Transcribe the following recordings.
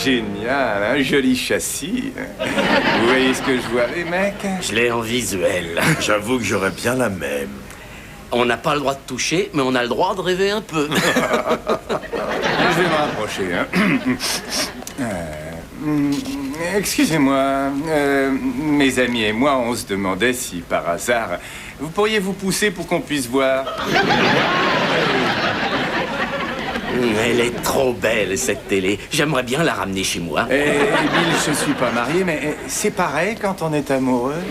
génial, un joli châssis. Vous voyez ce que je vois, les mecs? Je l'ai en visuel. J'avoue que j'aurais bien la même. On n'a pas le droit de toucher, mais on a le droit de rêver un peu. Je vais me rapprocher. Excusez-moi, mes amis et moi, on se demandait si, par hasard, vous pourriez vous pousser pour qu'on puisse voir. Elle est trop belle, cette télé. J'aimerais bien la ramener chez moi. Bill, je suis pas marié, mais c'est pareil quand on est amoureux.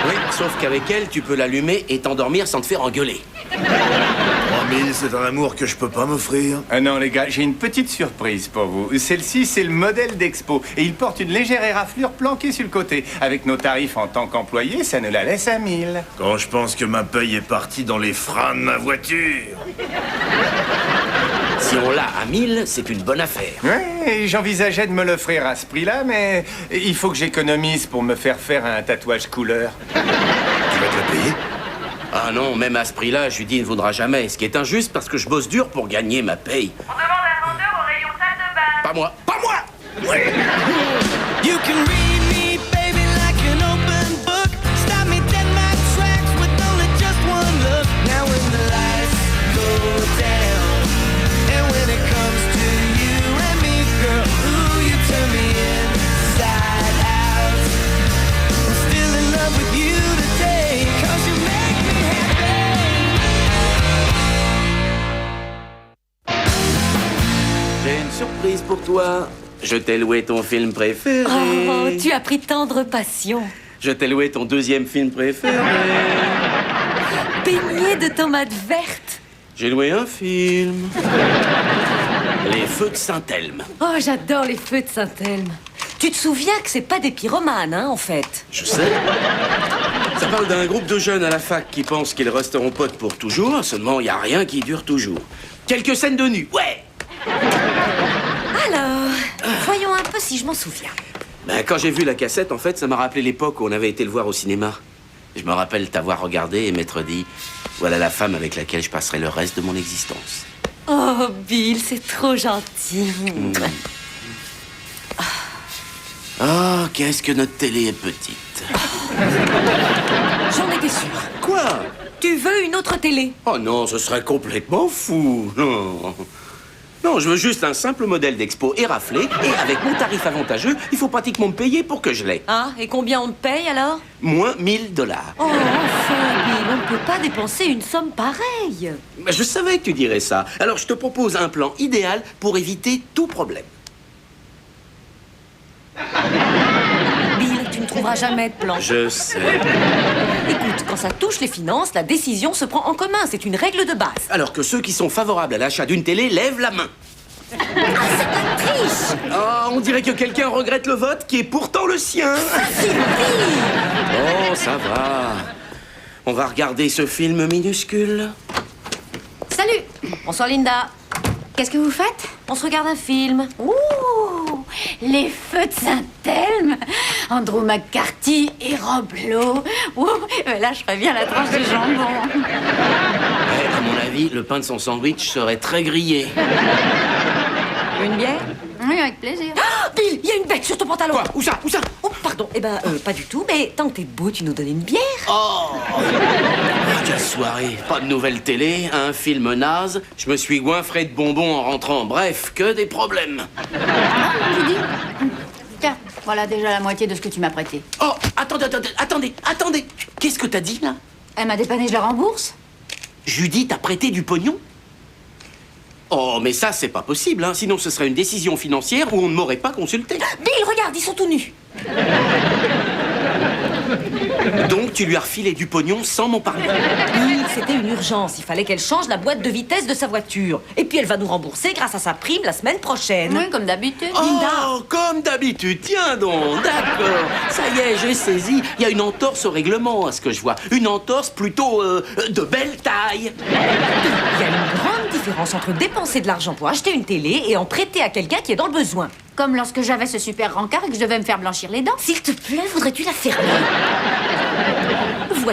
Oui, sauf qu'avec elle, tu peux l'allumer et t'endormir sans te faire engueuler. 3000, c'est un amour que je peux pas m'offrir. Non, les gars, j'ai une petite surprise pour vous. Celle-ci, c'est le modèle d'Expo. Et il porte une légère éraflure planquée sur le côté. Avec nos tarifs en tant qu'employé, ça nous la laisse à 1000. Quand je pense que ma paye est partie dans les freins de ma voiture. Si on l'a à 1000, c'est une bonne affaire. Ouais, j'envisageais de me l'offrir à ce prix-là, mais il faut que j'économise pour me faire un tatouage couleur. Tu vas te la payer? Ah non, même à ce prix-là, Judy ne vaudra jamais. Ce qui est injuste parce que je bosse dur pour gagner ma paye. On demande un vendeur au rayon salle de bain. Pas moi. Pas moi! Ouais. You can read me, baby, like an open book. Stop me dead in my tracks with only just one look. Now when the lights go down, and when it comes to you and me, girl, ooh, you turn me inside out. I'm still in love with you today, 'cause you make me happy. J'ai une surprise pour toi. Je t'ai loué ton film préféré. Oh, tu as pris tendre passion. Je t'ai loué ton deuxième film préféré. Baigné de tomates vertes. J'ai loué un film. Les Feux de Saint-Elme. Oh, j'adore les feux de Saint-Elme. Tu te souviens que c'est pas des pyromanes, hein, en fait? Je sais. Ça parle d'un groupe de jeunes à la fac qui pensent qu'ils resteront potes pour toujours. Seulement, il n'y a rien qui dure toujours. Quelques scènes de nu, ouais. Alors, voyons un peu si je m'en souviens. Ben, quand j'ai vu la cassette, en fait, ça m'a rappelé l'époque où on avait été le voir au cinéma. Je me rappelle t'avoir regardé et m'être dit, voilà la femme avec laquelle je passerai le reste de mon existence. Oh, Bill, c'est trop gentil. Oh, qu'est-ce que notre télé est petite. J'en étais sûre. Quoi? Tu veux une autre télé? Oh non, ce serait complètement fou. Non. Non, je veux juste un simple modèle d'Expo éraflé et avec mon tarif avantageux, il faut pratiquement me payer pour que je l'aie. Ah, et combien on te paye alors? Moins 1000 $. Oh, enfin, Bill, on ne peut pas dépenser une somme pareille. Je savais que tu dirais ça. Alors je te propose un plan idéal pour éviter tout problème. Bill, tu ne trouveras jamais de plan. Je sais. Écoute, quand ça touche les finances, la décision se prend en commun. C'est une règle de base. Alors que ceux qui sont favorables à l'achat d'une télé lèvent la main. Triche! Oh, on dirait que quelqu'un regrette le vote qui est pourtant le sien. Oh, ça va. On va regarder ce film minuscule. Salut! Bonsoir, Linda. Qu'est-ce que vous faites? On se regarde un film. Ouh, les feux de Saint-Elme, Andrew McCarthy et Rob Lowe. Ouh, là, je ferais bien la tranche de jambon. Ouais, à mon avis, le pain de son sandwich serait très grillé. Une bière? Oui, avec plaisir. Ah, Bill, il y a une bête sur ton pantalon. Quoi? Où ça? Où ça? Oh, pardon. Eh ben, pas du tout, mais tant que t'es beau, tu nous donnes une bière. Oh! Quelle soirée! Pas de nouvelle télé, un film naze. Je me suis goinfré de bonbons en rentrant. Bref, que des problèmes. Judy, tiens, voilà déjà la moitié de ce que tu m'as prêté. Oh! Attendez! Qu'est-ce que t'as dit, là? Elle m'a dépanné, je la rembourse? Judy t'a prêté du pognon? Oh, mais ça, c'est pas possible, hein. Sinon, ce serait une décision financière où on ne m'aurait pas consulté. Bill, regarde, ils sont tout nus. Donc, tu lui as refilé du pognon sans m'en parler. Bill, c'était une urgence. Il fallait qu'elle change la boîte de vitesse de sa voiture. Et puis, elle va nous rembourser grâce à sa prime la semaine prochaine. Oui, comme d'habitude. Oh, comme d'habitude, tiens donc, d'accord. Ça y est, j'ai saisi. Il y a une entorse au règlement, à ce que je vois. Une entorse plutôt de belle taille. Il y a une grande différence entre dépenser de l'argent pour acheter une télé et en prêter à quelqu'un qui est dans le besoin. Comme lorsque j'avais ce super rencard et que je devais me faire blanchir les dents. S'il te plaît, voudrais-tu la fermer?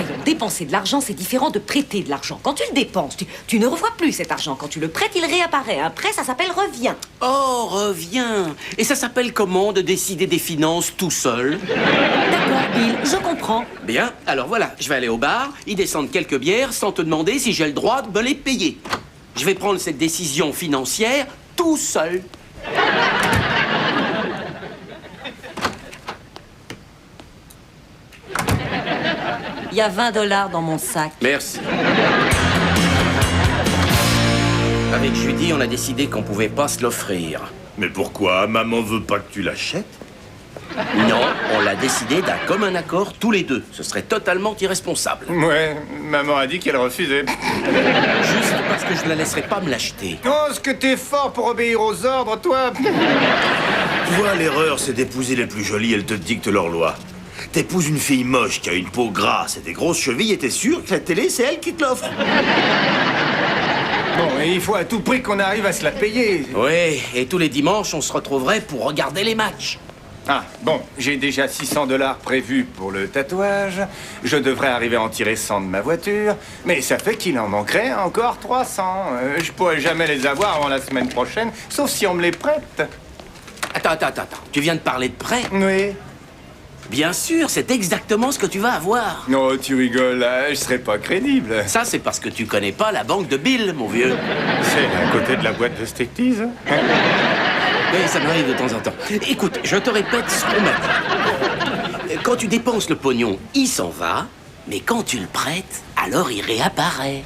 voyons, dépenser de l'argent, c'est différent de prêter de l'argent. Quand tu le dépenses, tu ne revois plus cet argent. Quand tu le prêtes, il réapparaît. Un prêt, ça s'appelle revient. Oh, reviens. Et ça s'appelle comment de décider des finances tout seul? D'accord, Bill, je comprends. Bien, alors voilà, je vais aller au bar, y descendre quelques bières sans te demander si j'ai le droit de me les payer. Je vais prendre cette décision financière tout seul. Il y a 20 $ dans mon sac. Merci. Avec Judy, on a décidé qu'on pouvait pas se l'offrir. Mais pourquoi? Maman veut pas que tu l'achètes? Non, on l'a décidé d'un commun accord tous les deux. Ce serait totalement irresponsable. Ouais, maman a dit qu'elle refusait. Juste parce que je la laisserai pas me l'acheter. Oh, ce que t'es fort pour obéir aux ordres, toi. Tu vois, l'erreur, c'est d'épouser les plus jolies, elles te dictent leurs lois. T'épouses une fille moche qui a une peau grasse et des grosses chevilles et t'es sûr que la télé, c'est elle qui te l'offre. Bon, et il faut à tout prix qu'on arrive à se la payer. Oui, et tous les dimanches, on se retrouverait pour regarder les matchs. Ah, bon, j'ai déjà 600 $ prévus pour le tatouage. Je devrais arriver à en tirer 100 de ma voiture. Mais ça fait qu'il en manquerait encore 300. Je pourrais jamais les avoir avant la semaine prochaine, sauf si on me les prête. Attends. Tu viens de parler de prêt? Oui. Bien sûr, c'est exactement ce que tu vas avoir. Oh, tu rigoles, là, je serais pas crédible. Ça, c'est parce que tu connais pas la banque de Bill, mon vieux. C'est à côté de la boîte de striptease. Oui, ça m'arrive de temps en temps. Écoute, je te répète ce qu'on m'a dit. Quand tu dépenses le pognon, il s'en va, mais quand tu le prêtes, alors il réapparaît.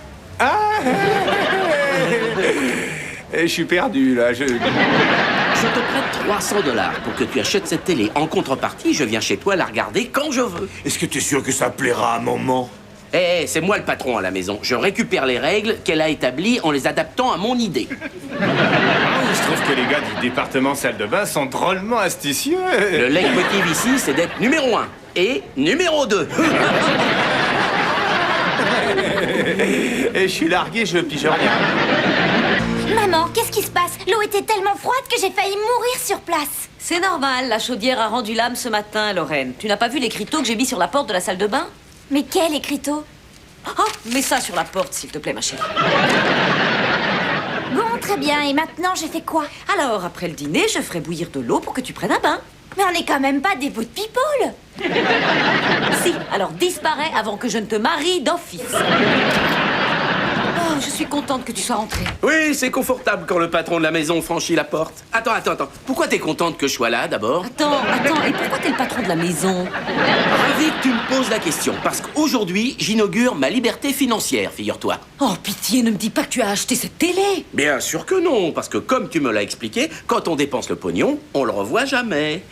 Je suis perdu, là, Je te prête 300 $ pour que tu achètes cette télé. En contrepartie, je viens chez toi la regarder quand je veux. Est-ce que t'es sûr que ça plaira à maman? Eh, c'est moi le patron à la maison. Je récupère les règles qu'elle a établies en les adaptant à mon idée. Je trouve que les gars du département salle de bain sont drôlement astucieux. Le leitmotiv ici, c'est d'être numéro 1 et numéro 2. Et je suis largué, je pige rien. Maman, qu'est-ce qui se passe? L'eau était tellement froide que j'ai failli mourir sur place. C'est normal, la chaudière a rendu l'âme ce matin, Lorraine. Tu n'as pas vu l'écriteau que j'ai mis sur la porte de la salle de bain? Mais quel écriteau? Oh, mets ça sur la porte, s'il te plaît, ma chérie. Bon, très bien, et maintenant j'ai fait quoi? Alors, après le dîner, je ferai bouillir de l'eau pour que tu prennes un bain. Mais on n'est quand même pas des bouts de people. Si, alors disparais avant que je ne te marie d'office. Oh, je suis contente que tu sois rentrée. Oui, c'est confortable quand le patron de la maison franchit la porte. Attends. Pourquoi t'es contente que je sois là, d'abord? Attends, et pourquoi t'es le patron de la maison? Ravi que tu me poses la question, parce qu'aujourd'hui, j'inaugure ma liberté financière, figure-toi. Oh, pitié, ne me dis pas que tu as acheté cette télé. Bien sûr que non, parce que comme tu me l'as expliqué, quand on dépense le pognon, on le revoit jamais.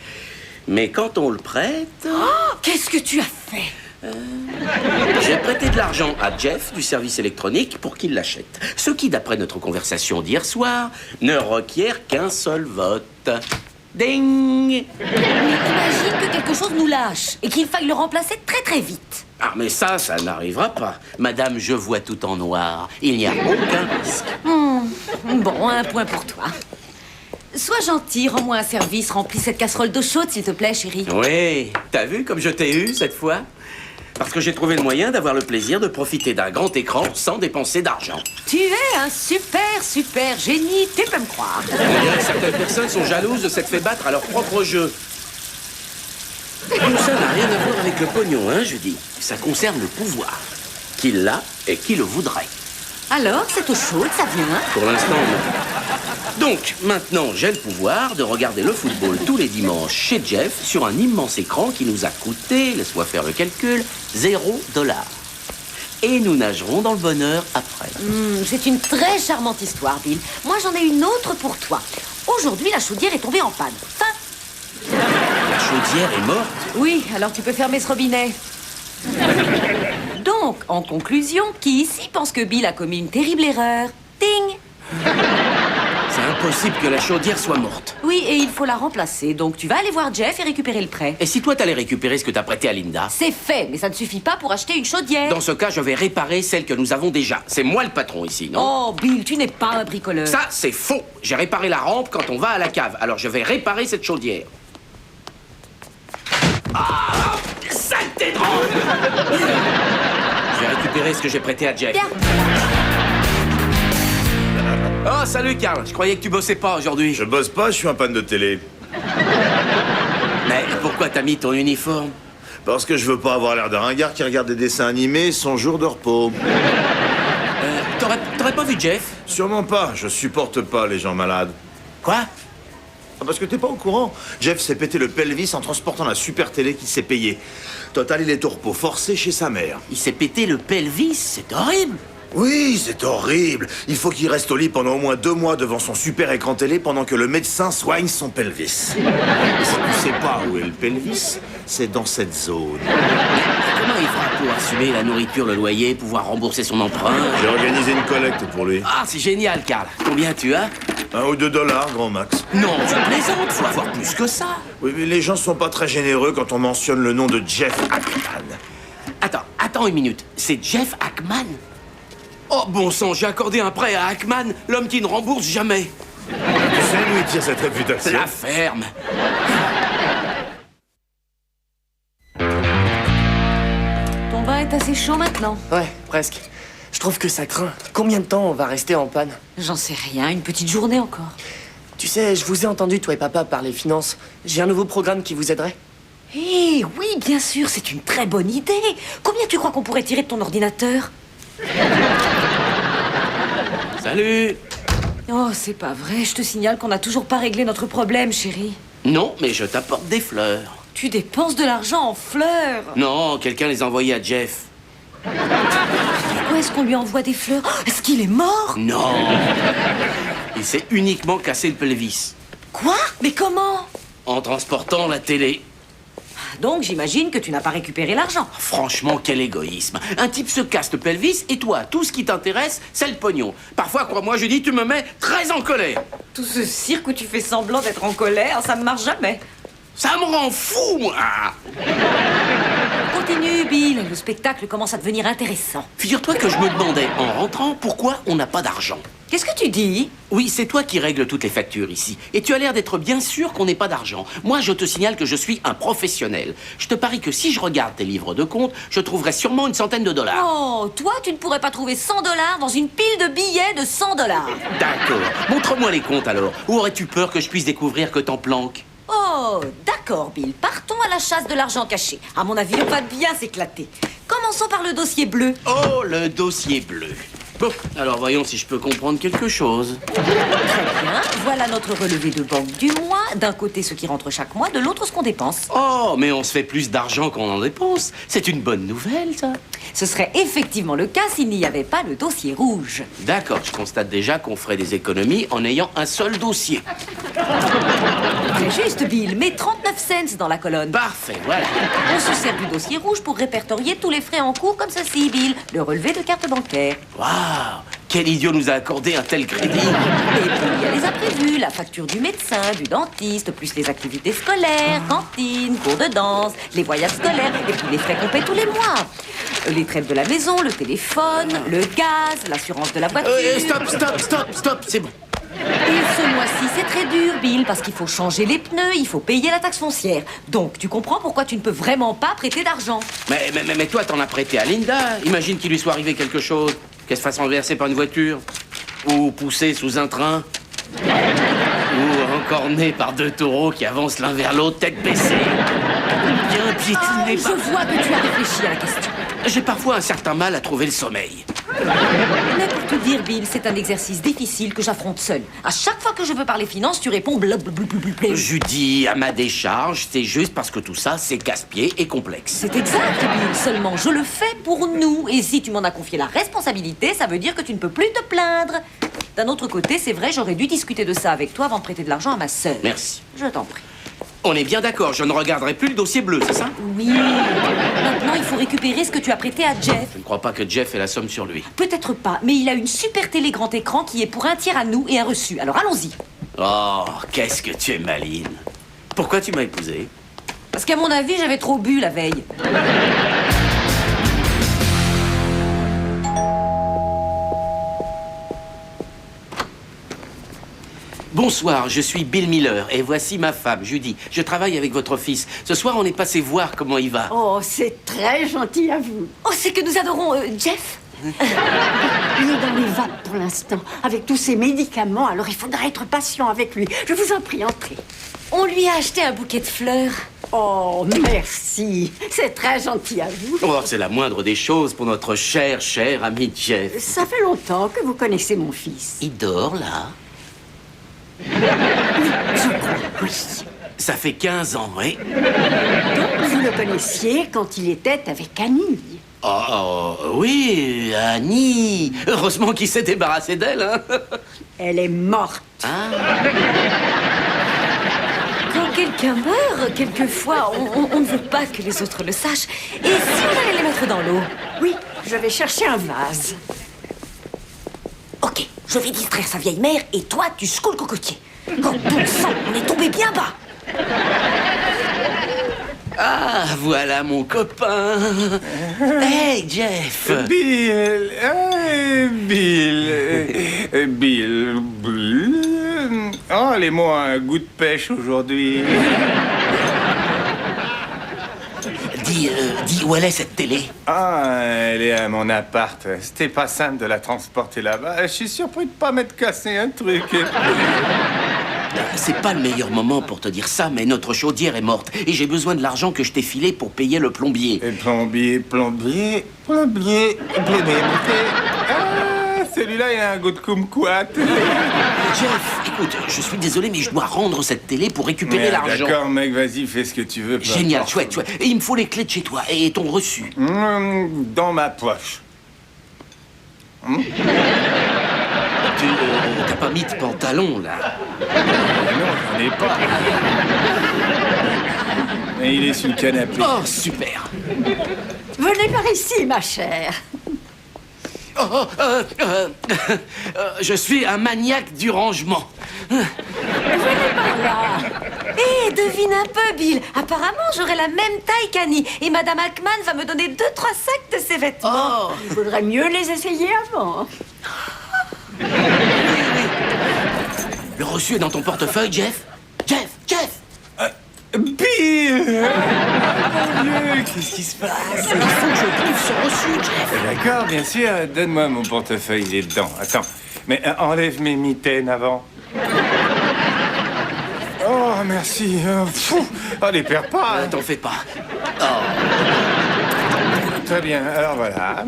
Mais quand on le prête... Oh, qu'est-ce que tu as fait? J'ai prêté de l'argent à Jeff du service électronique pour qu'il l'achète. Ce qui, d'après notre conversation d'hier soir, ne requiert qu'un seul vote. Ding! Mais imagine que quelque chose nous lâche et qu'il faille le remplacer très très vite. Ah, mais ça n'arrivera pas. Madame, je vois tout en noir. Il n'y a aucun risque. Bon, un point pour toi. Sois gentil, rends-moi un service, remplis cette casserole d'eau chaude, s'il te plaît, chérie. Oui, t'as vu comme je t'ai eu cette fois? Parce que j'ai trouvé le moyen d'avoir le plaisir de profiter d'un grand écran sans dépenser d'argent. Tu es un super génie, tu peux me croire. On dirait que certaines personnes sont jalouses de s'être fait battre à leur propre jeu. Tout ça n'a rien à voir avec le pognon, hein, je dis. Ça concerne le pouvoir. Qui l'a et qui le voudrait. Alors, cette eau chaude, ça vient? Pour l'instant, non. Donc, maintenant, j'ai le pouvoir de regarder le football tous les dimanches chez Jeff sur un immense écran qui nous a coûté, laisse-moi faire le calcul, $0. Et nous nagerons dans le bonheur après. C'est une très charmante histoire, Bill. Moi, j'en ai une autre pour toi. Aujourd'hui, la chaudière est tombée en panne. Fin. La chaudière est morte. Oui, alors tu peux fermer ce robinet. Donc, en conclusion, qui ici pense que Bill a commis une terrible erreur? Ding! C'est impossible que la chaudière soit morte. Oui, et il faut la remplacer. Donc, tu vas aller voir Jeff et récupérer le prêt. Et si toi, t'allais récupérer ce que t'as prêté à Linda? C'est fait, mais ça ne suffit pas pour acheter une chaudière. Dans ce cas, je vais réparer celle que nous avons déjà. C'est moi le patron ici, non? Oh, Bill, tu n'es pas un bricoleur. Ça, c'est faux. J'ai réparé la rampe quand on va à la cave. Alors, je vais réparer cette chaudière. Ah! Saleté de rampe! récupérer ce que j'ai prêté à Jeff. Bien. Oh, salut, Carl. Je croyais que tu bossais pas aujourd'hui. Je bosse pas, je suis un panne de télé. Mais pourquoi t'as mis ton uniforme? Parce que je veux pas avoir l'air d'un ringard qui regarde des dessins animés son jour de repos. T'aurais pas vu Jeff? Sûrement pas, je supporte pas les gens malades. Quoi? Ah, parce que t'es pas au courant. Jeff s'est pété le pelvis en transportant la super télé qu'il s'est payée. Total, il est au repos forcé chez sa mère. Il s'est pété le pelvis, c'est horrible. Oui, c'est horrible. Il faut qu'il reste au lit pendant au moins 2 mois devant son super écran télé pendant que le médecin soigne son pelvis. Et si tu sais pas où est le pelvis, c'est dans cette zone. Comment il fera pour assumer la nourriture, le loyer, pouvoir rembourser son emprunt? J'ai organisé une collecte pour lui. Ah, c'est génial, Carl. Combien tu as? 1 ou 2 dollars, grand max. Non, tu plaisantes, faut avoir plus que ça. Oui, mais les gens sont pas très généreux quand on mentionne le nom de Jeff Hackman. Attends une minute. C'est Jeff Hackman? Oh, bon sang, j'ai accordé un prêt à Hackman, l'homme qui ne rembourse jamais. Tu sais d'où il tire cette réputation? La ferme. Ton bain est assez chaud maintenant. Ouais, presque. Je trouve que ça craint. Combien de temps on va rester en panne? J'en sais rien, une petite journée encore. Tu sais, je vous ai entendu, toi et papa, parler finances. J'ai un nouveau programme qui vous aiderait. Eh oui, bien sûr, c'est une très bonne idée. Combien tu crois qu'on pourrait tirer de ton ordinateur? Salut. Oh, c'est pas vrai, je te signale qu'on n'a toujours pas réglé notre problème, chérie. Non, mais je t'apporte des fleurs. Tu dépenses de l'argent en fleurs. Non, quelqu'un les a envoyées à Jeff. Pourquoi est-ce qu'on lui envoie des fleurs? Oh, est-ce qu'il est mort? Non. Il s'est uniquement cassé le pelvis. Quoi? Mais comment? En transportant la télé. Donc j'imagine que tu n'as pas récupéré l'argent. Franchement, quel égoïsme. Un type se casse le pelvis et toi, tout ce qui t'intéresse, c'est le pognon. Parfois, crois-moi, je dis, tu me mets très en colère. Tout ce cirque où tu fais semblant d'être en colère, ça ne marche jamais. Ça me rend fou, moi. Continue, Bill. Le spectacle commence à devenir intéressant. Figure-toi que je me demandais, en rentrant, pourquoi on n'a pas d'argent. Qu'est-ce que tu dis? Oui, c'est toi qui règles toutes les factures ici. Et tu as l'air d'être bien sûr qu'on n'ait pas d'argent. Moi, je te signale que je suis un professionnel. Je te parie que si je regarde tes livres de compte, je trouverai sûrement une centaine de dollars. Oh, toi, tu ne pourrais pas trouver 100 $ dans une pile de billets de 100 $. D'accord. Montre-moi les comptes alors. Ou aurais-tu peur que je puisse découvrir que t'en planques? Oh, d'accord, Bill. Partons à la chasse de l'argent caché. À mon avis, on va bien s'éclater. Commençons par le dossier bleu. Oh, le dossier bleu. Bon, alors voyons si je peux comprendre quelque chose. Très bien. Voilà notre relevé de banque du mois. D'un côté, ce qui rentre chaque mois, de l'autre, ce qu'on dépense. Oh, mais on se fait plus d'argent qu'on en dépense. C'est une bonne nouvelle, ça. Ce serait effectivement le cas s'il n'y avait pas le dossier rouge. D'accord, je constate déjà qu'on ferait des économies en ayant un seul dossier. Très juste, Bill. Mets 39 cents dans la colonne. Parfait, voilà. On se sert du dossier rouge pour répertorier tous les frais en cours comme ceci, Bill. Le relevé de carte bancaire. Waouh, quel idiot nous a accordé un tel crédit. Et puis, il y a les imprévus, la facture du médecin, du dentiste, plus les activités scolaires, cantine, cours de danse, les voyages scolaires, et puis les frais qu'on paie tous les mois. Les traites de la maison, le téléphone, le gaz, l'assurance de la voiture. Stop, c'est bon. Et ce mois-ci, c'est très dur, Bill, parce qu'il faut changer les pneus, il faut payer la taxe foncière. Donc, tu comprends pourquoi tu ne peux vraiment pas prêter d'argent. Mais toi, t'en as prêté à Linda. Imagine qu'il lui soit arrivé quelque chose. Qu'elle se fasse renverser par une voiture. Ou pousser sous un train. Ou encorner par 2 taureaux qui avancent l'un vers l'autre, tête baissée. Bien piétiner Je par... vois que tu as réfléchi à la question. J'ai parfois un certain mal à trouver le sommeil. Mais pour te dire, Bill, c'est un exercice difficile que j'affronte seul. À chaque fois que je veux parler finances, tu réponds blablabla. Judy, à ma décharge, c'est juste parce que tout ça, c'est casse-pied et complexe. C'est exact, Bill. Seulement, je le fais pour nous. Et si tu m'en as confié la responsabilité, ça veut dire que tu ne peux plus te plaindre. D'un autre côté, c'est vrai, j'aurais dû discuter de ça avec toi avant de prêter de l'argent à ma sœur. Merci. Je t'en prie. On est bien d'accord, je ne regarderai plus le dossier bleu, c'est ça? Oui. Maintenant, il faut récupérer ce que tu as prêté à Jeff. Je ne crois pas que Jeff ait la somme sur lui. Peut-être pas, mais il a une super télé grand écran qui est pour un tiers à nous et un reçu. Alors allons-y. Oh, qu'est-ce que tu es maligne. Pourquoi tu m'as épousé? Parce qu'à mon avis, j'avais trop bu la veille. Bonsoir, je suis Bill Miller et voici ma femme, Judy. Je travaille avec votre fils. Ce soir, on est passé voir comment il va. Oh, c'est très gentil à vous. Oh, c'est que nous adorons Jeff. Il est dans les vapes pour l'instant, avec tous ses médicaments, alors il faudra être patient avec lui. Je vous en prie, entrez. On lui a acheté un bouquet de fleurs. Oh, merci. C'est très gentil à vous. Oh, c'est la moindre des choses pour notre cher ami Jeff. Ça fait longtemps que vous connaissez mon fils. Il dort, là? Je crois, oui. Ça fait 15 ans, oui. Donc, vous le connaissiez quand il était avec Annie. Oh, oui, Annie. Heureusement qu'il s'est débarrassé d'elle, hein. Elle est morte. Ah. Quand quelqu'un meurt, quelquefois, on ne veut pas que les autres le sachent. Et si on allait les mettre dans l'eau? Oui, je vais chercher un vase. Ok, je vais distraire sa vieille mère et toi, tu secoues le cocotier. Quand bon sang, on est tombé bien bas. Ah, voilà mon copain. Hey, Jeff. Bill, Bill. Oh, les mots ont un goût de pêche aujourd'hui. Dis, où elle est cette télé? Ah, elle est à mon appart. C'était pas simple de la transporter là-bas. Je suis surpris de pas m'être cassé un truc. C'est pas le meilleur moment pour te dire ça, mais notre chaudière est morte et j'ai besoin de l'argent que je t'ai filé pour payer le plombier. Et plombier. Ah, celui-là, il a un goût de kumquat. Jeff, écoute, je suis désolé, mais je dois rendre cette télé pour récupérer l'argent. D'accord, mec, vas-y, fais ce que tu veux. Génial, chouette. Et il me faut les clés de chez toi et ton reçu. Dans ma poche. T'as pas mis de pantalon, là? Non, j'en ai pas. Mais il est sur le canapé. Oh, super. Venez par ici, ma chère. Je suis un maniaque du rangement. Venez par là. Hé, devine un peu, Bill. Apparemment, j'aurai la même taille qu'Annie. Et Madame Ackman va me donner 2-3 sacs de ses vêtements. Oh. Il vaudrait mieux les essayer avant. Le reçu est dans ton portefeuille, Jeff? Jeff! Bill! Mon Dieu, qu'est-ce qui se passe? Il faut que je trouve ce reçu, Jeff. D'accord, bien sûr. Donne-moi mon portefeuille, il est dedans. Attends. Mais enlève mes mitaines avant. Oh, merci. Oh, les perds pas. T'en fais pas. Très bien, alors voilà.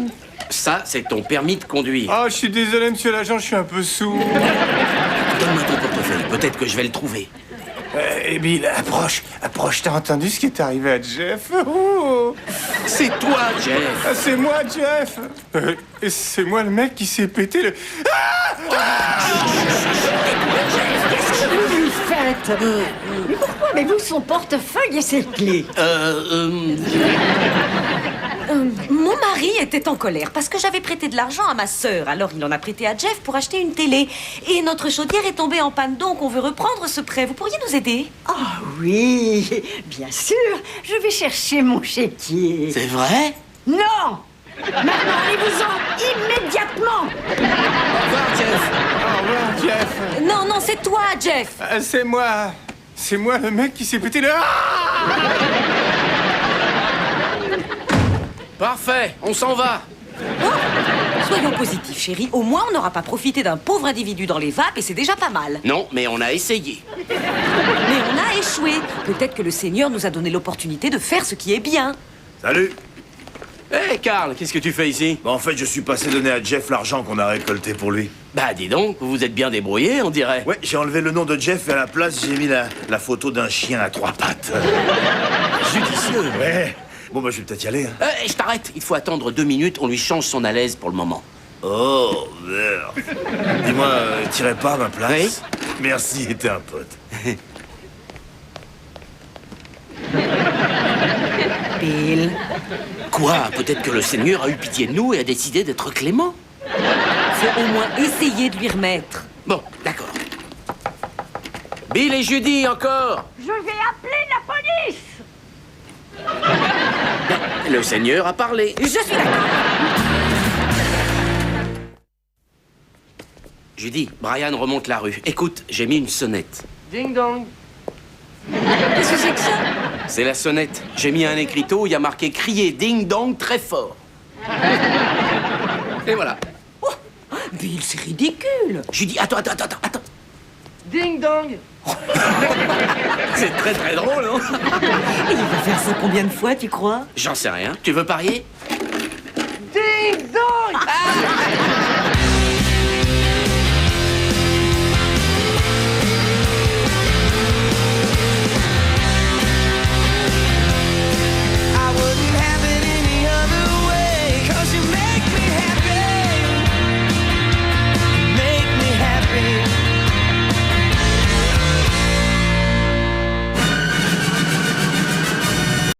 Ça, c'est ton permis de conduire. Oh, je suis désolé, monsieur l'agent, je suis un peu sourd. Donne-moi ton portefeuille, peut-être que je vais le trouver. Bill, approche, t'as entendu ce qui est arrivé à Jeff? Oh. C'est toi, Jeff. Ah, c'est moi, Jeff. C'est moi le mec qui s'est pété le... Qu'est-ce que vous lui faites? Mais pourquoi avez-vous son portefeuille et ses clés? Mon mari était en colère parce que j'avais prêté de l'argent à ma sœur. Alors il en a prêté à Jeff pour acheter une télé. Et notre chaudière est tombée en panne, donc on veut reprendre ce prêt. Vous pourriez nous aider? Ah oui, bien sûr. Je vais chercher mon chéquier. C'est vrai? Non! Maintenant, allez-vous-en immédiatement! Au revoir, Jeff. Au revoir, Jeff. Non, c'est toi, Jeff. C'est moi le mec qui s'est pété le... Parfait, on s'en va. Soyons positifs, chérie. Au moins, on n'aura pas profité d'un pauvre individu dans les vapes et c'est déjà pas mal. Non, mais on a essayé. Mais on a échoué. Peut-être que le Seigneur nous a donné l'opportunité de faire ce qui est bien. Salut. Hé, Carl, qu'est-ce que tu fais ici? En fait, je suis passé donner à Jeff l'argent qu'on a récolté pour lui. Bah, dis donc, vous vous êtes bien débrouillé, on dirait. Ouais, j'ai enlevé le nom de Jeff et à la place, j'ai mis la photo d'un chien à 3 pattes. Judicieux. Ouais. Bon, bah, je vais peut-être y aller. Hein. Je t'arrête, il faut attendre 2 minutes, on lui change son à l'aise pour le moment. Oh, merde. Dis-moi, t'irais pas à ma place? Oui. Merci, t'es un pote. Bill. Quoi? Peut-être que le Seigneur a eu pitié de nous et a décidé d'être clément? Faut au moins essayer de lui remettre. Bon, d'accord. Bill et Judy, encore? Je vais appeler la police! Le Seigneur a parlé. Je suis d'accord. Judy, Brian remonte la rue. Écoute, j'ai mis une sonnette. Ding dong. Qu'est-ce que c'est que ça? C'est la sonnette. J'ai mis un écriteau où il y a marqué « Crier ding dong très fort ». Et voilà. Bill, c'est ridicule. Judy, attends. Ding dong. C'est très très drôle, non? Et il va faire ça combien de fois, tu crois? J'en sais rien. Tu veux parier? Ding dong.